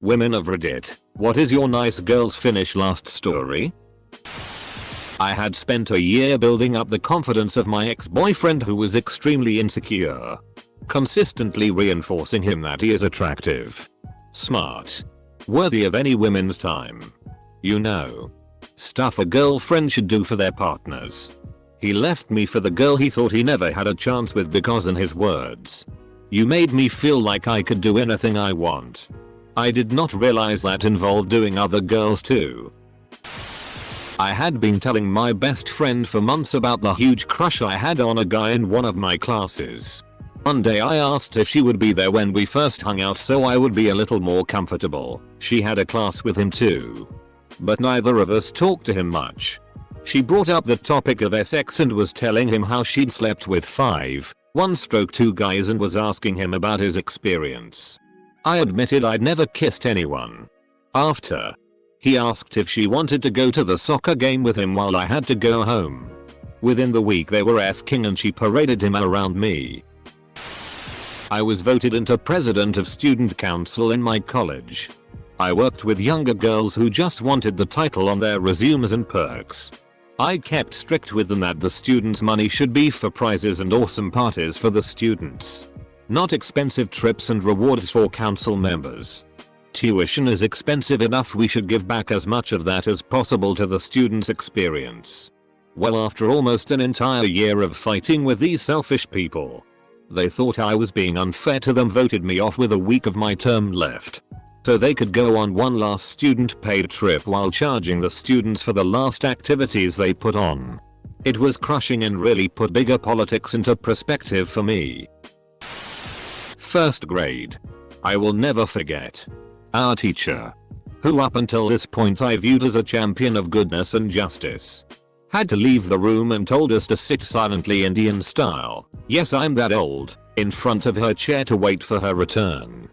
Women of Reddit, what is your nice girls finish last story? I had spent a year building up the confidence of my ex-boyfriend who was extremely insecure. Consistently reinforcing him that he is attractive, smart, worthy of any woman's time. You know, stuff a girlfriend should do for their partners. He left me for the girl he thought he never had a chance with because, in his words, "You made me feel like I could do anything I want." I did not realize that involved doing other girls too. I had been telling my best friend for months about the huge crush I had on a guy in one of my classes. One day I asked if she would be there when we first hung out so I would be a little more comfortable. She had a class with him too, but neither of us talked to him much. She brought up the topic of sex and was telling him how she'd slept with 5 1/2 guys and was asking him about his experience. I admitted I'd never kissed anyone. After, he asked if she wanted to go to the soccer game with him while I had to go home. Within the week they were F-king and she paraded him around me. I was voted into president of student council in my college. I worked with younger girls who just wanted the title on their resumes and perks. I kept strict with them that the students' money should be for prizes and awesome parties for the students, not expensive trips and rewards for council members. Tuition is expensive enough, we should give back as much of that as possible to the students' experience. Well, after almost an entire year of fighting with these selfish people, they thought I was being unfair to them, voted me off with a week of my term left, so they could go on one last student paid trip while charging the students for the last activities they put on. It was crushing and really put bigger politics into perspective for me. First grade. I will never forget. Our teacher, who up until this point I viewed as a champion of goodness and justice, had to leave the room and told us to sit silently Indian style, yes I'm that old, in front of her chair to wait for her return.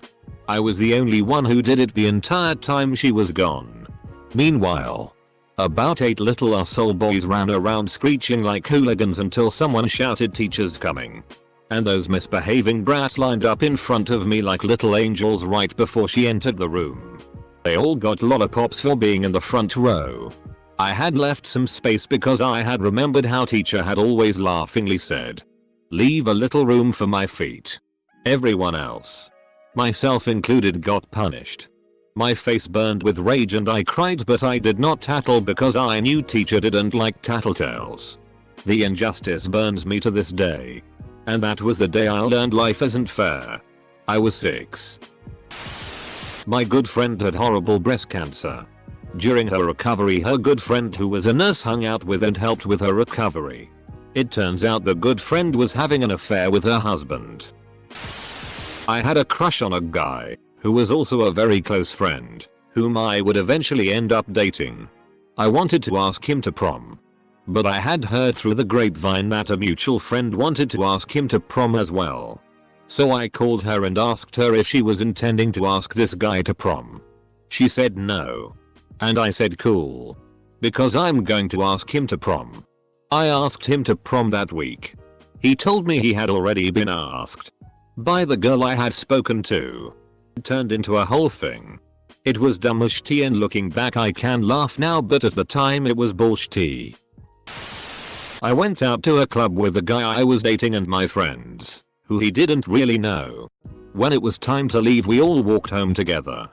I was the only one who did it the entire time she was gone. Meanwhile, about 8 little asshole boys ran around screeching like hooligans until someone shouted "Teacher's coming." And those misbehaving brats lined up in front of me like little angels right before she entered the room. They all got lollipops for being in the front row. I had left some space because I had remembered how teacher had always laughingly said, "Leave a little room for my feet." Everyone else, myself included, got punished. My face burned with rage and I cried, but I did not tattle because I knew teacher didn't like tattletales. The injustice burns me to this day. And that was the day I learned life isn't fair. I was 6. My good friend had horrible breast cancer. During her recovery, her good friend who was a nurse hung out with and helped with her recovery. It turns out the good friend was having an affair with her husband. I had a crush on a guy, who was also a very close friend, whom I would eventually end up dating. I wanted to ask him to prom, but I had heard through the grapevine that a mutual friend wanted to ask him to prom as well. So I called her and asked her if she was intending to ask this guy to prom. She said no. And I said cool, because I'm going to ask him to prom. I asked him to prom that week. He told me he had already been asked by the girl I had spoken to. It turned into a whole thing. It was dumb as shit, and looking back I can laugh now, but at the time it was bullshit. I went out to a club with the guy I was dating and my friends, who he didn't really know. When it was time to leave, we all walked home together.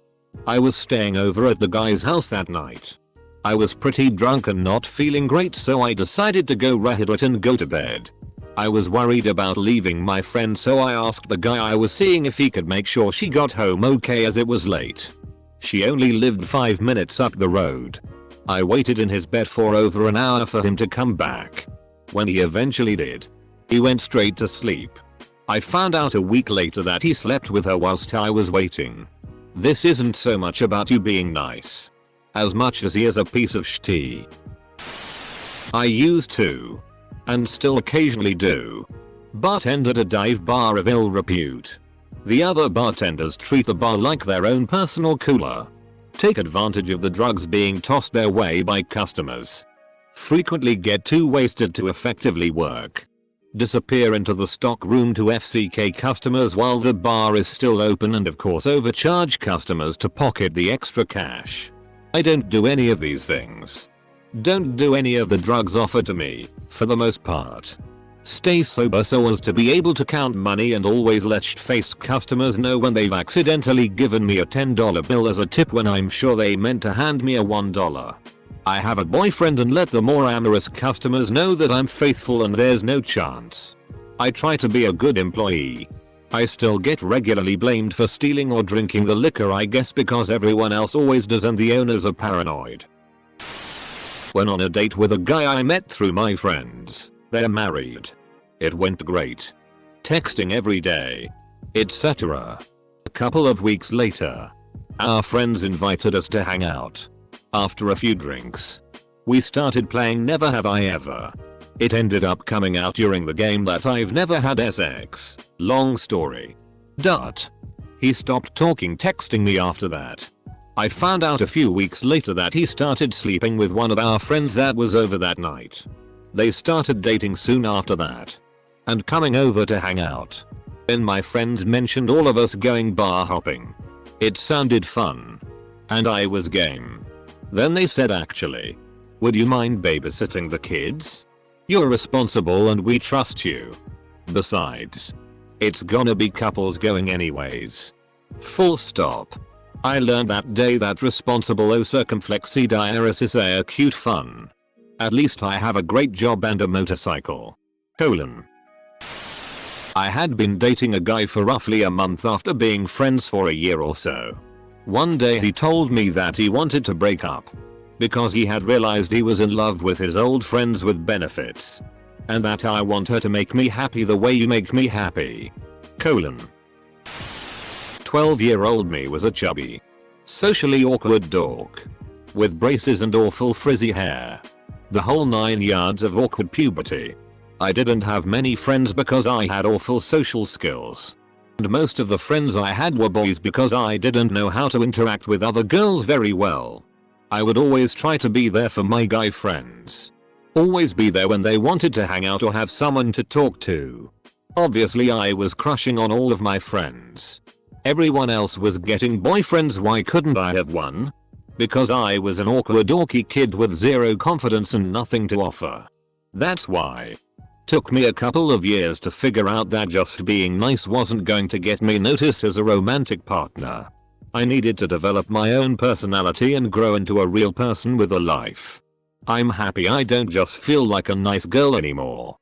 I was staying over at the guy's house that night. I was pretty drunk and not feeling great, so I decided to go raid it and go to bed. I was worried about leaving my friend, so I asked the guy I was seeing if he could make sure she got home okay as it was late. She only lived 5 minutes up the road. I waited in his bed for over an hour for him to come back. When he eventually did, he went straight to sleep. I found out a week later that he slept with her whilst I was waiting. This isn't so much about you being nice, as much as he is a piece of shit. I used to, and still occasionally do, bartend at a dive bar of ill repute. The other bartenders treat the bar like their own personal cooler, take advantage of the drugs being tossed their way by customers, frequently get too wasted to effectively work. disappear into the stock room to FCK customers while the bar is still open, and of course overcharge customers to pocket the extra cash. I don't do any of these things. Don't do any of the drugs offered to me, for the most part. Stay sober so as to be able to count money, and always let sh-faced customers know when they've accidentally given me a $10 bill as a tip when I'm sure they meant to hand me a $1. I have a boyfriend, and let the more amorous customers know that I'm faithful and there's no chance. I try to be a good employee. I still get regularly blamed for stealing or drinking the liquor, I guess because everyone else always does and the owners are paranoid. Went on a date with a guy I met through my friends. They're married. It went great. Texting every day, etc. A couple of weeks later, our friends invited us to hang out. After a few drinks, we started playing Never Have I Ever. It ended up coming out during the game that I've never had sex. Long story. He stopped texting me after that. I found out a few weeks later that he started sleeping with one of our friends that was over that night. They started dating soon after that and coming over to hang out. Then my friends mentioned all of us going bar hopping. It sounded fun, and I was game. Then they said, actually, would you mind babysitting the kids? You're responsible and we trust you. Besides, it's gonna be couples going anyways. Full stop. I learned that day that responsible circumflexidiaris is a cute fun. At least I have a great job and a motorcycle. I had been dating a guy for roughly a month after being friends for a year or so. One day he told me that he wanted to break up because he had realized he was in love with his old friends with benefits, and that I want her to make me happy the way you make me happy. 12-year-old me was a chubby, socially awkward dork with braces and awful frizzy hair. The whole 9 yards of awkward puberty. I didn't have many friends because I had awful social skills. And most of the friends I had were boys because I didn't know how to interact with other girls very well. I would always try to be there for my guy friends. Always be there when they wanted to hang out or have someone to talk to. Obviously I was crushing on all of my friends. Everyone else was getting boyfriends, why couldn't I have one? Because I was an awkward dorky kid with zero confidence and nothing to offer. That's why. Took me a couple of years to figure out that just being nice wasn't going to get me noticed as a romantic partner. I needed to develop my own personality and grow into a real person with a life. I'm happy I don't just feel like a nice girl anymore.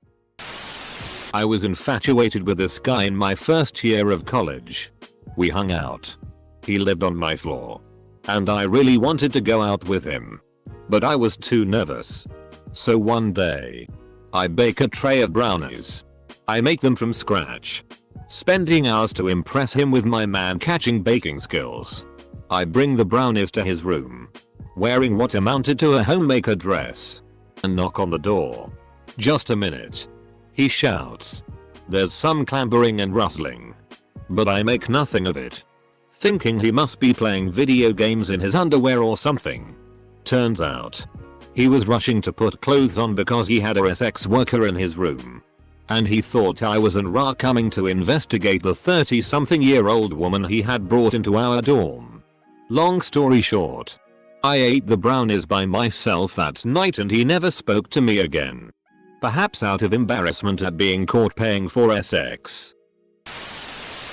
I was infatuated with this guy in my first year of college. We hung out. He lived on my floor. And I really wanted to go out with him. But I was too nervous. So one day, I bake a tray of brownies. I make them from scratch, spending hours to impress him with my man-catching baking skills. I bring the brownies to his room, wearing what amounted to a homemaker dress, and knock on the door. Just a minute. He shouts. There's some clambering and rustling. But I make nothing of it, thinking he must be playing video games in his underwear or something. Turns out, he was rushing to put clothes on because he had a sex worker in his room. And he thought I was en route coming to investigate the 30-something-year-old woman he had brought into our dorm. Long story short, I ate the brownies by myself that night and he never spoke to me again. Perhaps out of embarrassment at being caught paying for sex.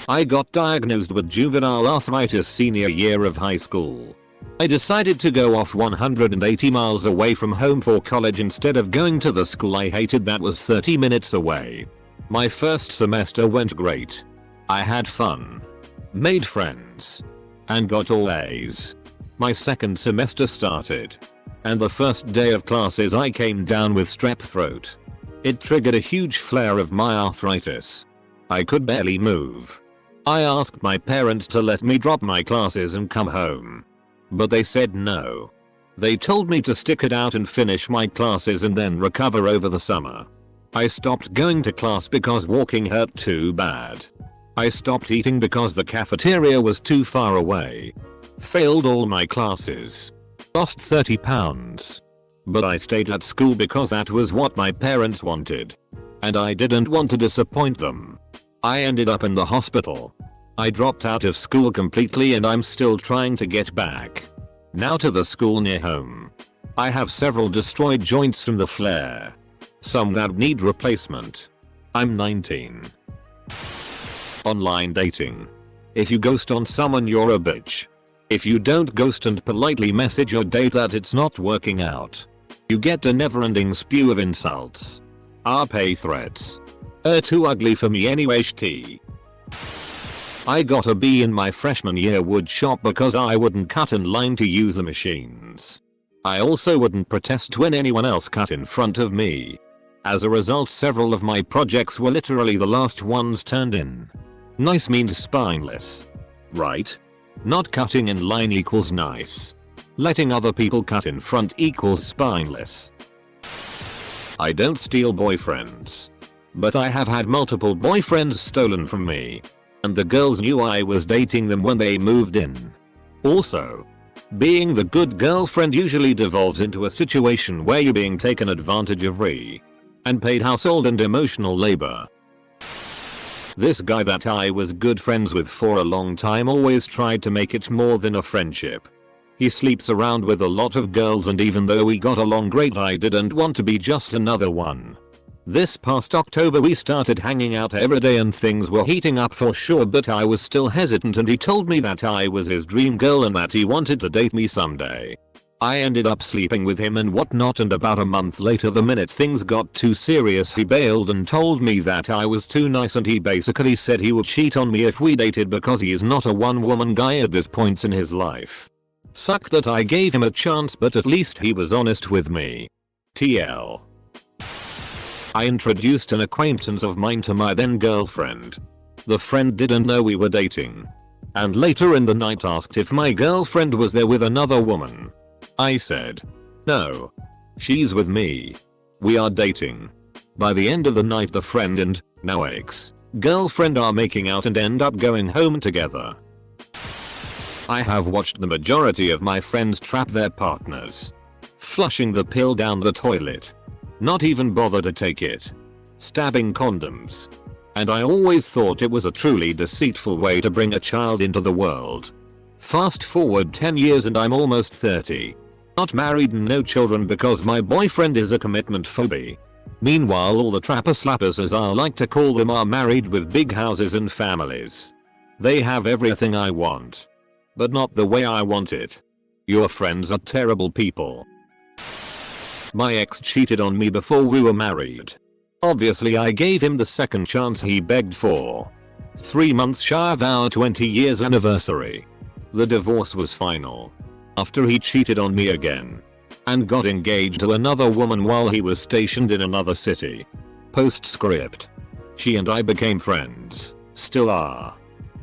I got diagnosed with juvenile arthritis senior year of high school. I decided to go off 180 miles away from home for college instead of going to the school I hated that was 30 minutes away. My first semester went great. I had fun, made friends, and got all A's. My second semester started, and the first day of classes I came down with strep throat. It triggered a huge flare of my arthritis. I could barely move. I asked my parents to let me drop my classes and come home. But they said no. They told me to stick it out and finish my classes and then recover over the summer. I stopped going to class because walking hurt too bad. I stopped eating because the cafeteria was too far away. Failed all my classes. Lost 30 pounds. But I stayed at school because that was what my parents wanted. And I didn't want to disappoint them. I ended up in the hospital. I dropped out of school completely and I'm still trying to get back. Now to the school near home. I have several destroyed joints from the flare. Some that need replacement. I'm 19. Online dating. If you ghost on someone, you're a bitch. If you don't ghost and politely message your date that it's not working out, you get a never-ending spew of insults. RP threats. Too ugly for me anyway ht. I got a B in my freshman year wood shop because I wouldn't cut in line to use the machines. I also wouldn't protest when anyone else cut in front of me. As a result, several of my projects were literally the last ones turned in. Nice means spineless. Right? Not cutting in line equals nice. Letting other people cut in front equals spineless. I don't steal boyfriends. But I have had multiple boyfriends stolen from me. And the girls knew I was dating them when they moved in. Also, being the good girlfriend usually devolves into a situation where you're being taken advantage of and paid household and emotional labor. This guy that I was good friends with for a long time always tried to make it more than a friendship. He sleeps around with a lot of girls, and even though we got along great, I didn't want to be just another one. This past October we started hanging out every day and things were heating up for sure, but I was still hesitant and he told me that I was his dream girl and that he wanted to date me someday. I ended up sleeping with him and whatnot, and about a month later, the minute things got too serious, he bailed and told me that I was too nice, and he basically said he would cheat on me if we dated because he is not a one-woman guy at this point in his life. Sucked that I gave him a chance, but at least he was honest with me. TL. I introduced an acquaintance of mine to my then girlfriend. The friend didn't know we were dating. And later in the night asked if my girlfriend was there with another woman. I said, no. She's with me. We are dating. By the end of the night, the friend and, now ex-girlfriend, are making out and end up going home together. I have watched the majority of my friends trap their partners. Flushing the pill down the toilet. Not even bother to take it. Stabbing condoms. And I always thought it was a truly deceitful way to bring a child into the world. Fast forward 10 years and I'm almost 30. Not married and no children because my boyfriend is a commitment phobie. Meanwhile, all the trapper slappers, as I like to call them, are married with big houses and families. They have everything I want. But not the way I want it. Your friends are terrible people. My ex cheated on me before we were married. Obviously I gave him the second chance he begged for. 3 months shy of our 20 years anniversary. The divorce was final. After he cheated on me again. And got engaged to another woman while he was stationed in another city. Postscript. She and I became friends. Still are.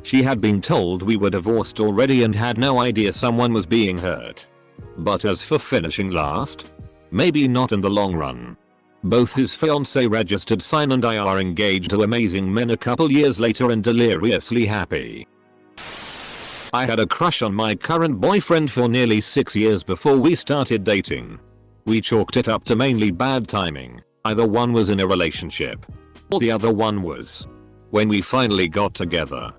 She had been told we were divorced already and had no idea someone was being hurt. But as for finishing last? Maybe not in the long run. Both his fiancée registered sign and I are engaged to amazing men a couple years later and deliriously happy. I had a crush on my current boyfriend for nearly 6 years before we started dating. We chalked it up to mainly bad timing. Either one was in a relationship, or the other one was. When we finally got together,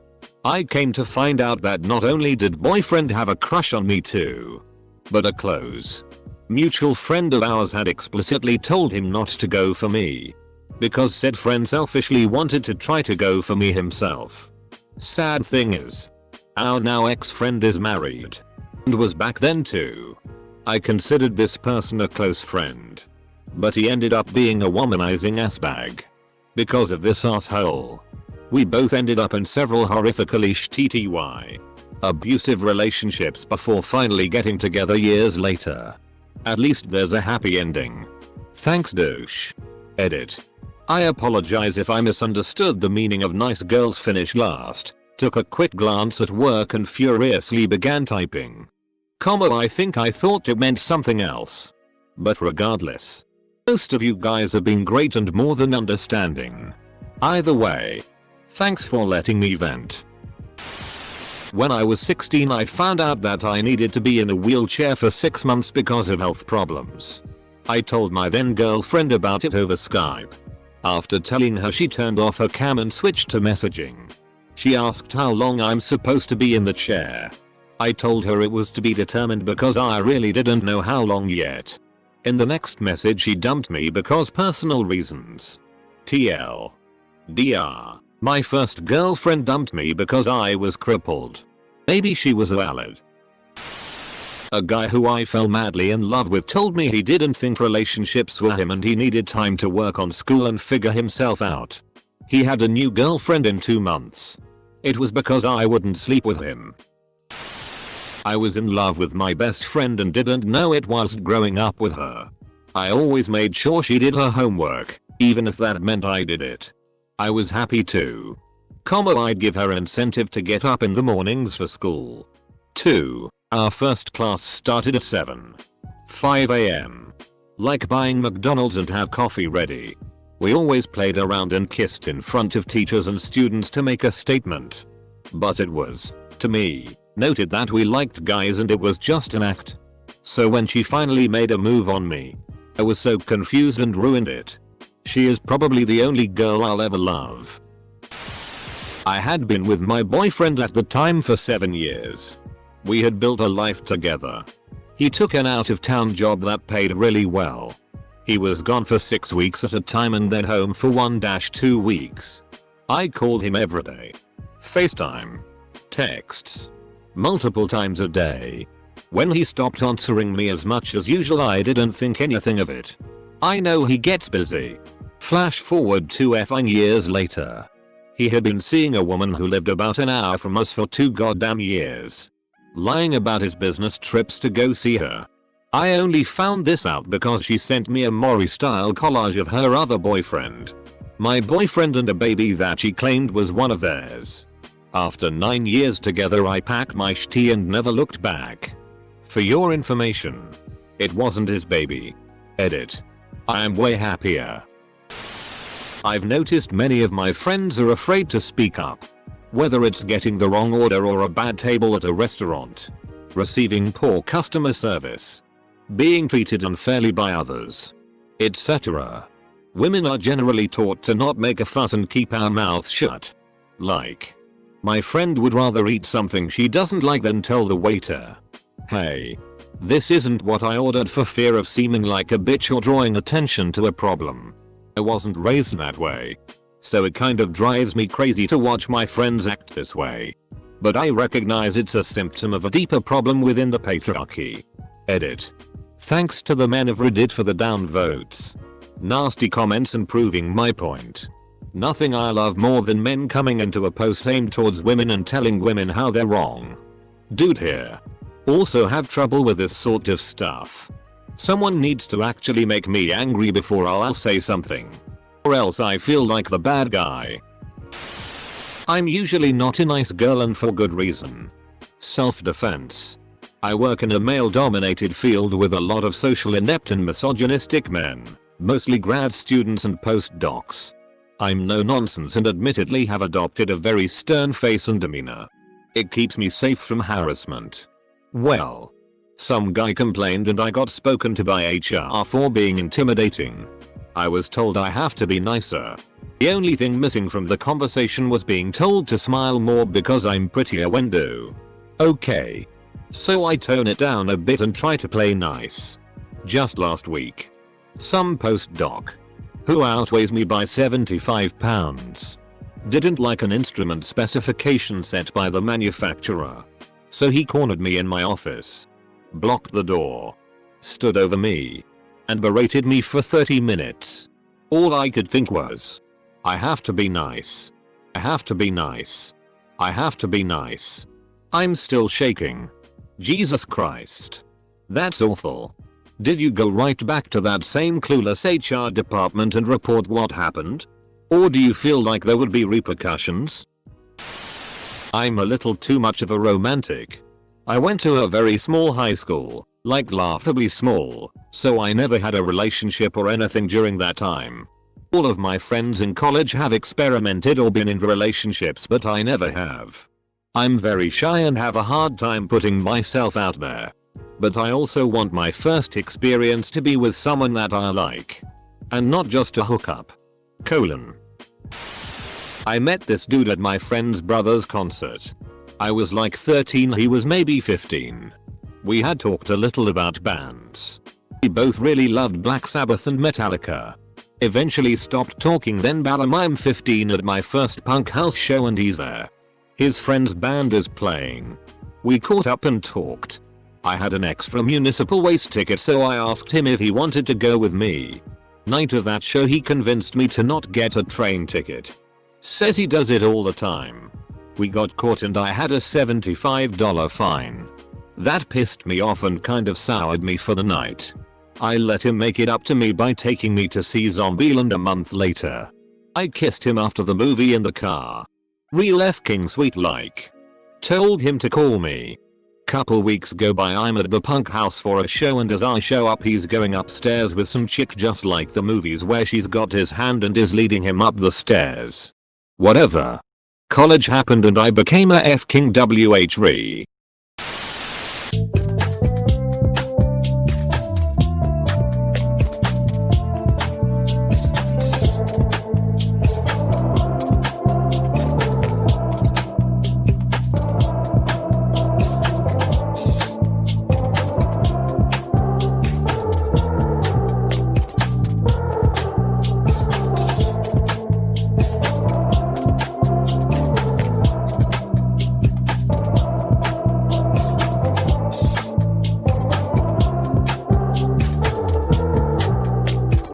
I came to find out that not only did boyfriend have a crush on me too, but a close mutual friend of ours had explicitly told him not to go for me. Because said friend selfishly wanted to try to go for me himself. Sad thing is, our now ex-friend is married. And was back then too. I considered this person a close friend. But he ended up being a womanizing assbag. Because of this asshole. We both ended up in several horrifically shitty abusive relationships before finally getting together years later. At least there's a happy ending. Thanks douche. Edit. I apologize if I misunderstood the meaning of nice girls finish last. Took a quick glance at work and furiously began typing. I think I thought it meant something else. But regardless. Most of you guys have been great and more than understanding. Either way. Thanks for letting me vent. When I was 16, I found out that I needed to be in a wheelchair for 6 months because of health problems. I told my then girlfriend about it over Skype. After telling her, she turned off her cam and switched to messaging. She asked how long I'm supposed to be in the chair. I told her it was to be determined because I really didn't know how long yet. In the next message, she dumped me because personal reasons. TL. DR. My first girlfriend dumped me because I was crippled. Maybe she was valid. A guy who I fell madly in love with told me he didn't think relationships were him and he needed time to work on school and figure himself out. He had a new girlfriend in 2 months. It was because I wouldn't sleep with him. I was in love with my best friend and didn't know it whilst growing up with her. I always made sure she did her homework, even if that meant I did it. I was happy to. I'd give her incentive to get up in the mornings for school. 2. Our first class started at 7:05 AM. Like buying McDonald's and have coffee ready. We always played around and kissed in front of teachers and students to make a statement. But it was, to me, noted that we liked guys and it was just an act. So when she finally made a move on me, I was so confused and ruined it. She is probably the only girl I'll ever love. I had been with my boyfriend at the time for 7 years. We had built a life together. He took an out-of-town job that paid really well. He was gone for 6 weeks at a time and then home for 1-2 weeks. I called him every day. FaceTime. Texts. Multiple times a day. When he stopped answering me as much as usual, I didn't think anything of it. I know he gets busy. Flash forward 2 effing years later. He had been seeing a woman who lived about an hour from us for 2 goddamn years. Lying about his business trips to go see her. I only found this out because she sent me a Maury-style collage of her other boyfriend. My boyfriend and a baby that she claimed was one of theirs. After 9 years together, I packed my shit and never looked back. For your information, it wasn't his baby. Edit. I am way happier. I've noticed many of my friends are afraid to speak up. Whether it's getting the wrong order or a bad table at a restaurant, receiving poor customer service, being treated unfairly by others, etc. Women are generally taught to not make a fuss and keep our mouths shut. Like, my friend would rather eat something she doesn't like than tell the waiter, "Hey, this isn't what I ordered," for fear of seeming like a bitch or drawing attention to a problem. I wasn't raised that way. So it kind of drives me crazy to watch my friends act this way. But I recognize it's a symptom of a deeper problem within the patriarchy. Edit. Thanks to the men of Reddit for the downvotes. Nasty comments and proving my point. Nothing I love more than men coming into a post aimed towards women and telling women how they're wrong. Dude here. Also have trouble with this sort of stuff. Someone needs to actually make me angry before I'll say something. Or else I feel like the bad guy. I'm usually not a nice girl, and for good reason. Self-defense. I work in a male-dominated field with a lot of social inept and misogynistic men, mostly grad students and postdocs. I'm no nonsense and admittedly have adopted a very stern face and demeanor. It keeps me safe from harassment. Well, some guy complained and I got spoken to by HR for being intimidating. I was told I have to be nicer. The only thing missing from the conversation was being told to smile more because I'm prettier when do. Okay. So I tone it down a bit and try to play nice. Just last week, some postdoc, who outweighs me by 75 pounds, didn't like an instrument specification set by the manufacturer. So he cornered me in my office, blocked the door, stood over me, and berated me for 30 minutes. All I could think was, I have to be nice. I have to be nice. I have to be nice. I'm still shaking. Jesus Christ. That's awful. Did you go right back to that same clueless HR department and report what happened? Or do you feel like there would be repercussions? I'm a little too much of a romantic. I went to a very small high school, like laughably small, so I never had a relationship or anything during that time. All of my friends in college have experimented or been in relationships, but I never have. I'm very shy and have a hard time putting myself out there. But I also want my first experience to be with someone that I like. And not just a hookup. I met this dude at my friend's brother's concert. I was like 13, he was maybe 15. We had talked a little about bands. We both really loved Black Sabbath and Metallica. Eventually stopped talking, then bam, I'm 15 at my first punk house show and he's there. His friend's band is playing. We caught up and talked. I had an extra municipal waste ticket, so I asked him if he wanted to go with me. Night of that show he convinced me to not get a train ticket. Says he does it all the time. We got caught and I had a $75 fine. That pissed me off and kind of soured me for the night. I let him make it up to me by taking me to see Zombieland a month later. I kissed him after the movie in the car. Real f***ing sweet like. Told him to call me. Couple weeks go by, I'm at the punk house for a show and as I show up he's going upstairs with some chick just like the movies where she's got his hand and is leading him up the stairs. Whatever. College happened and I became a f***ing WH-re.